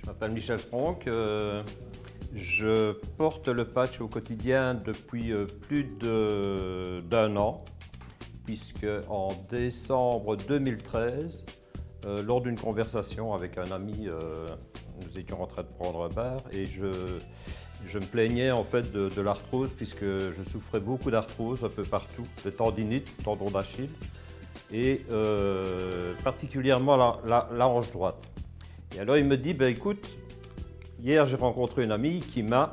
Je m'appelle Michel Spronck. Je porte le patch au quotidien depuis plus d'un an, puisque en décembre 2013, lors d'une conversation avec un ami, nous étions en train de prendre un bar et je me plaignais en fait de l'arthrose, puisque je souffrais beaucoup d'arthrose un peu partout, de tendinite, tendon d'Achille, et particulièrement la hanche droite. Et alors il me dit, ben écoute, hier j'ai rencontré une amie qui m'a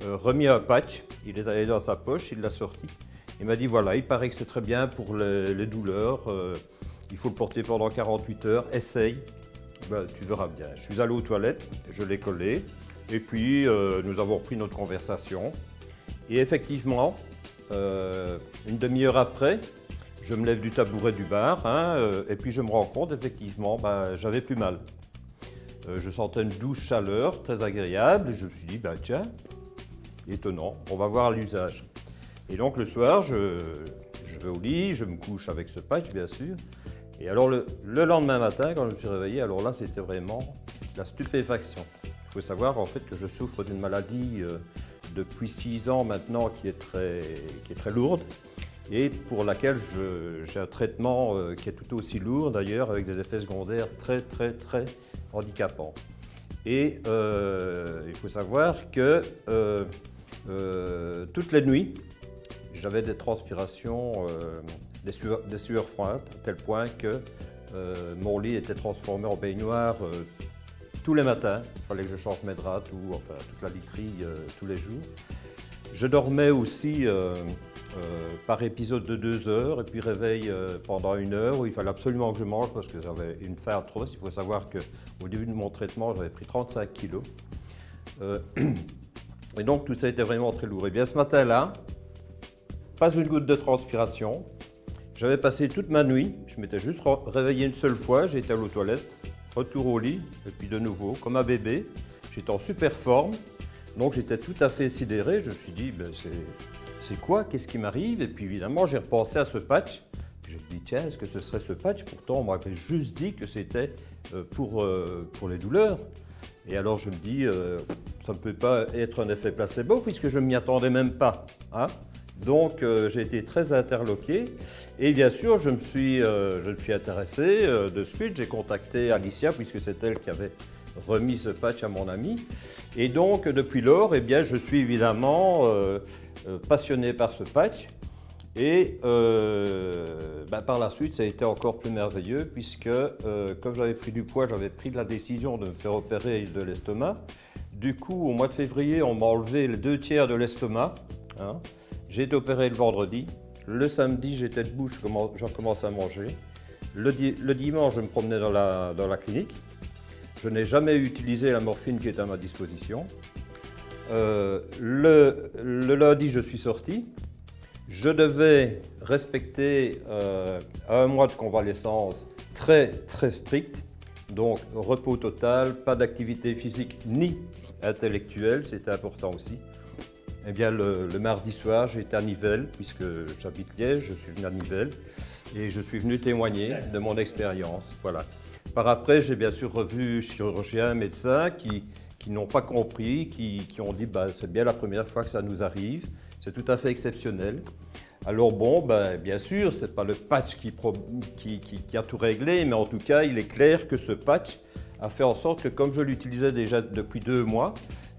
remis un patch, il est allé dans sa poche, il l'a sorti. Il m'a dit voilà, il paraît que c'est très bien pour les douleurs, il faut le porter pendant 48 heures, essaye, ben, tu verras bien. Je suis allé aux toilettes, je l'ai collé, et puis nous avons repris notre conversation. Et effectivement, une demi-heure après, je me lève du tabouret du bar, et puis je me rends compte, effectivement, ben, j'avais plus mal. Je sentais une douce chaleur très agréable et je me suis dit, bah, tiens, étonnant, on va voir l'usage. Et donc le soir, je vais au lit, je me couche avec ce patch bien sûr. Et alors le lendemain matin, quand je me suis réveillé, alors là c'était vraiment la stupéfaction. Il faut savoir en fait que je souffre d'une maladie depuis 6 ans maintenant qui est très lourde, et pour laquelle j'ai un traitement qui est tout aussi lourd d'ailleurs, avec des effets secondaires très handicapants. Et il faut savoir que toutes les nuits, j'avais des transpirations, des sueurs froides, à tel point que mon lit était transformé en baignoire tous les matins. Il fallait que je change mes draps, toute la literie tous les jours. Je dormais aussi par épisode de 2 heures, et puis réveil pendant 1 heure où il fallait absolument que je mange parce que j'avais une faim atroce. Il faut savoir qu'au début de mon traitement, j'avais pris 35 kilos. Et donc tout ça était vraiment très lourd. Et bien ce matin-là, pas une goutte de transpiration. J'avais passé toute ma nuit, je m'étais juste réveillé une seule fois, j'ai été aux toilettes, retour au lit, et puis de nouveau, comme un bébé. J'étais en super forme, donc j'étais tout à fait sidéré. Je me suis dit, ben, c'est quoi? Qu'est-ce qui m'arrive? Et puis évidemment, j'ai repensé à ce patch. Je me dis, tiens, est-ce que ce serait ce patch? Pourtant, on m'avait juste dit que c'était pour les douleurs. Et alors je me dis, ça ne peut pas être un effet placebo, puisque je ne m'y attendais même pas. Donc j'ai été très interloqué. Et bien sûr, je me suis intéressé de suite. J'ai contacté Alicia, puisque c'est elle qui avait remis ce patch à mon ami. Et donc, depuis lors, eh bien, je suis évidemment passionné par ce patch. Et par la suite, ça a été encore plus merveilleux, puisque comme j'avais pris du poids, j'avais pris la décision de me faire opérer de l'estomac. Du coup, au mois de février, on m'a enlevé les 2 tiers de l'estomac. J'ai été opéré le vendredi. Le samedi, j'étais debout, je commence à manger. Le dimanche, je me promenais dans la clinique. Je n'ai jamais utilisé la morphine qui est à ma disposition. Le lundi, je suis sorti. Je devais respecter un mois de convalescence très strict. Donc, repos total, pas d'activité physique ni intellectuelle, c'était important aussi. Eh bien, le mardi soir, j'étais à Nivelles, puisque j'habite Liège, je suis venu à Nivelles, et je suis venu témoigner de mon expérience. Voilà. Par après, j'ai bien sûr revu chirurgiens, médecins qui n'ont pas compris, qui ont dit bah, c'est bien la première fois que ça nous arrive, c'est tout à fait exceptionnel. Alors bon, bien sûr, ce n'est pas le patch qui a tout réglé, mais en tout cas, il est clair que ce patch a fait en sorte que, comme je l'utilisais déjà depuis 2 mois,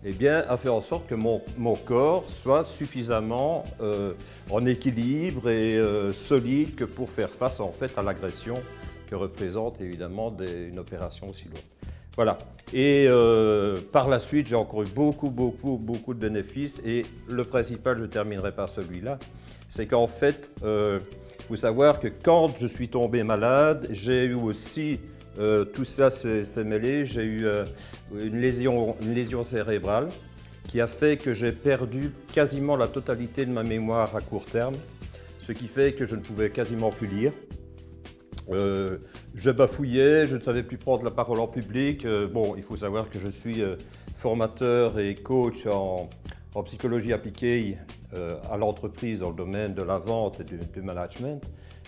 eh bien, a fait en sorte que mon corps soit suffisamment en équilibre et solide que pour faire face en fait à l'agression que représente évidemment une opération aussi lourde. Voilà. Et par la suite, j'ai encore eu beaucoup de bénéfices, et le principal, je terminerai par celui-là, c'est qu'en fait, il faut savoir que quand je suis tombé malade, j'ai eu aussi, tout ça s'est mêlé, j'ai eu une lésion cérébrale qui a fait que j'ai perdu quasiment la totalité de ma mémoire à court terme, ce qui fait que je ne pouvais quasiment plus lire. Je bafouillais, je ne savais plus prendre la parole en public. Bon, il faut savoir que je suis formateur et coach en psychologie appliquée à l'entreprise dans le domaine de la vente et du management.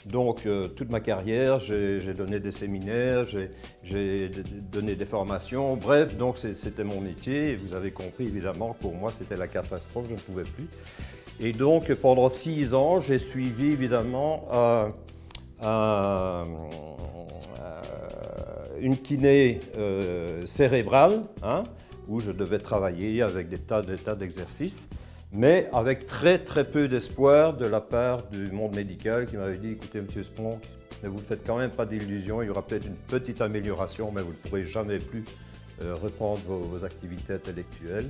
Donc, toute ma carrière, j'ai donné des séminaires, j'ai donné des formations, bref, donc c'était mon métier. Et vous avez compris, évidemment, pour moi, c'était la catastrophe, je ne pouvais plus. Et donc, pendant 6 ans, j'ai suivi, évidemment, une kiné cérébrale, hein, où je devais travailler avec des tas d'exercices, mais avec très peu d'espoir de la part du monde médical qui m'avait dit « Écoutez, M. Spronck, ne vous faites quand même pas d'illusions, il y aura peut-être une petite amélioration, mais vous ne pourrez jamais plus reprendre vos activités intellectuelles. »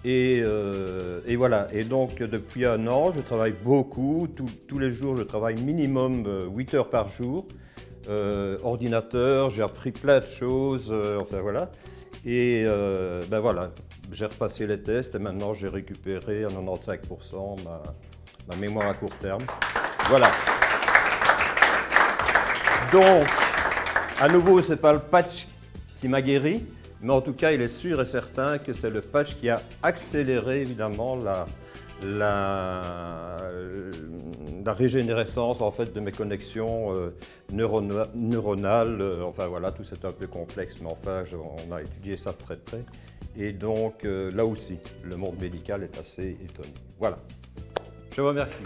Et voilà, et donc depuis 1 an, je travaille beaucoup, tous les jours je travaille minimum 8 heures par jour, ordinateur, j'ai appris plein de choses, enfin voilà. Et ben voilà, j'ai repassé les tests et maintenant j'ai récupéré à 95% ma mémoire à court terme. Voilà. Donc, à nouveau, ce n'est pas le patch qui m'a guéri, mais en tout cas, il est sûr et certain que c'est le patch qui a accéléré évidemment la régénérescence en fait de mes connexions neuronales. Enfin voilà, tout c'est un peu complexe, mais enfin, on a étudié ça de très près. Et donc là aussi, le monde médical est assez étonné. Voilà. Je vous remercie.